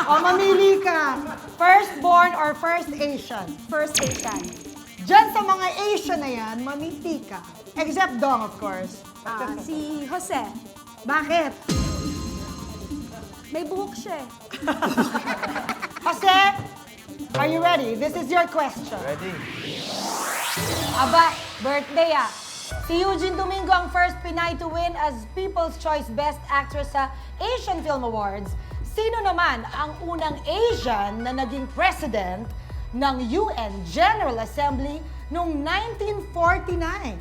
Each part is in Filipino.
O, mamili ka. Firstborn or first Asian? First Asian. Diyan sa mga Asian na yan, mamili ka. Except Dong, of course. Si Jose. Bakit? May buhok siya eh. Jose, are you ready? This is your question. Ready? Aba, birthday ah. Si Eugene Domingo ang first Pinay to win as People's Choice Best Actress sa Asian Film Awards. Sino naman ang unang Asian na naging president ng UN General Assembly noong 1949?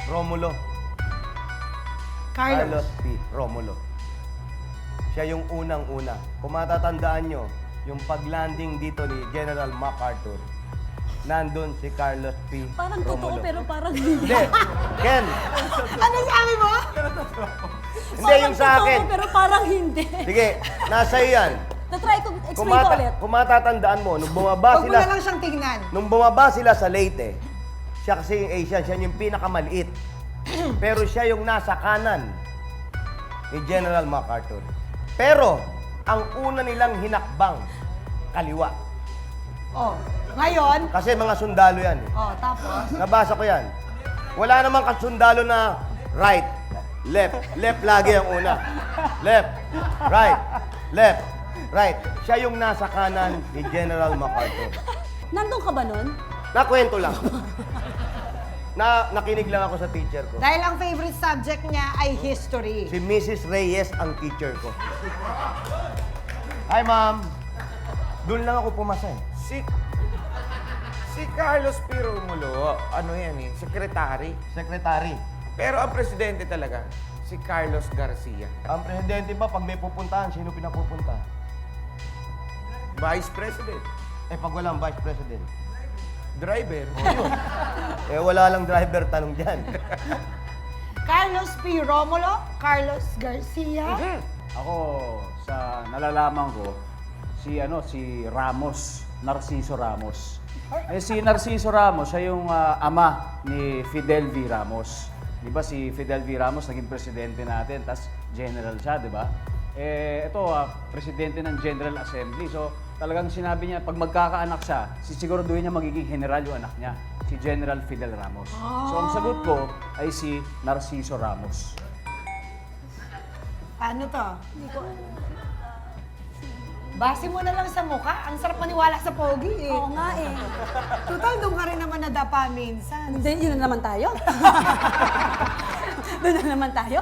Romulo. Carlos. Carlos P. Romulo. Siya yung unang-una. Kung matatandaan nyo, yung paglanding dito ni General MacArthur, nandun si Carlos P. Parang totoo Romulo. pero parang hindi. Hindi! Ken! Ano sabi mo? Hindi yung sa akin. Totoo pero parang hindi. Sige, nasa iyo yan. Na-try ko, explain ko ulit. Kung matatandaan mo, nung bumaba Huwag mo sila, na lang siyang tingnan. nung bumaba sila sa Leyte, siya kasi yung Asian, siya yung pinakamaliit. Pero siya yung nasa kanan ni General MacArthur. Pero, ang una nilang hinakbang, kaliwa. Oh, ngayon, Kasi mga sundalo yan. Eh. oh, tapos, Nabasa ko yan. Wala namang kasundalo na right, left. Left lagi ang una. Left, right, left, right. Siya yung nasa kanan ni General MacArthur. Nandun ka ba nun? Nakwento lang. Nakinig lang ako sa teacher ko. dahil ang favorite subject niya ay history. Si Mrs. Reyes ang teacher ko. Hi, ma'am. Doon lang ako pumasa eh. Si Carlos P. Romulo, ano yan eh, sekretary. Secretary. Pero ang presidente talaga, si Carlos Garcia. Ang presidente ba, pag may pupuntahan, sino pinapupunta? Vice President. Eh, pag walang vice president. Driver. Eh, wala lang driver, tanong dyan. Carlos P. Romulo, Carlos Garcia. Ako, sa nalalaman ko, si Ramos, Narciso Ramos. Si Narciso Ramos, siya yung ama ni Fidel V. Ramos. Di ba si Fidel V. Ramos naging presidente natin, tas general siya, di ba? Ito, presidente ng General Assembly. So, talagang sinabi niya, pag magkakaanak siya, sisiguraduhin niya magiging general yung anak niya, si General Fidel Ramos. So, ang sagot ko ay si Narciso Ramos. Ano to? Base mo na lang sa mukha. Ang sarap maniwala sa pogi eh. Oo nga eh. Total, doon ka rin naman nadapa minsan. Then, yun na naman tayo. Doon na naman tayo.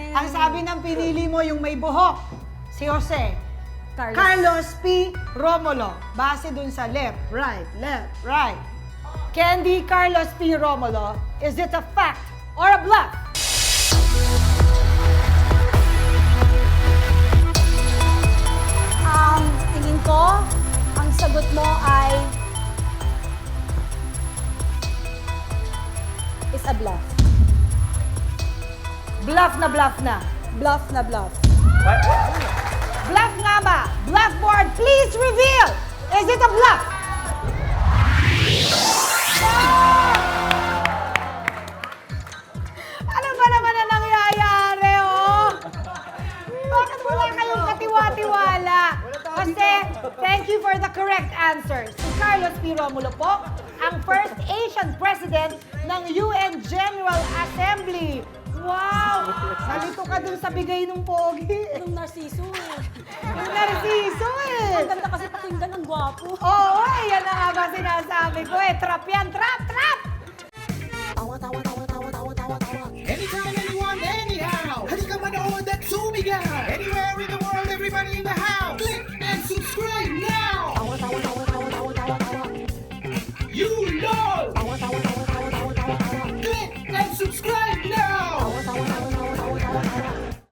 Ang sabi ng pinili mo yung may buhok, si Jose. Carlos. Carlos P. Romulo. Base dun sa left, right. Candy Carlos P. Romulo, is it a fact or a bluff? Tingin ko, ang sagot mo ay is a bluff. Bluff na bluff na. Bluff na bluff. Bluff nga ba? Blackboard, please reveal! Is it a bluff? Ano ba naman ang nangyayari, oh? Bakit wala kayong katiwa-tiwala? Kasi, thank you for the correct answer. Si Carlos P. Romulo po, ang first Asian president ng UN General Assembly. Wow! Nalito ka dun sa bigay ng pogi. Yung Narciso eh. Yung Narciso eh. Ang ganda kasi pakinggan, ang gwapo. Oo, yan na nga ba sinasabi ko eh. Trap yan, trap, trap! Anytime, anyone, anyhow. Halika manood at sumigaw. Anywhere in the world, everybody in the house. Click and subscribe now. You know. Click and subscribe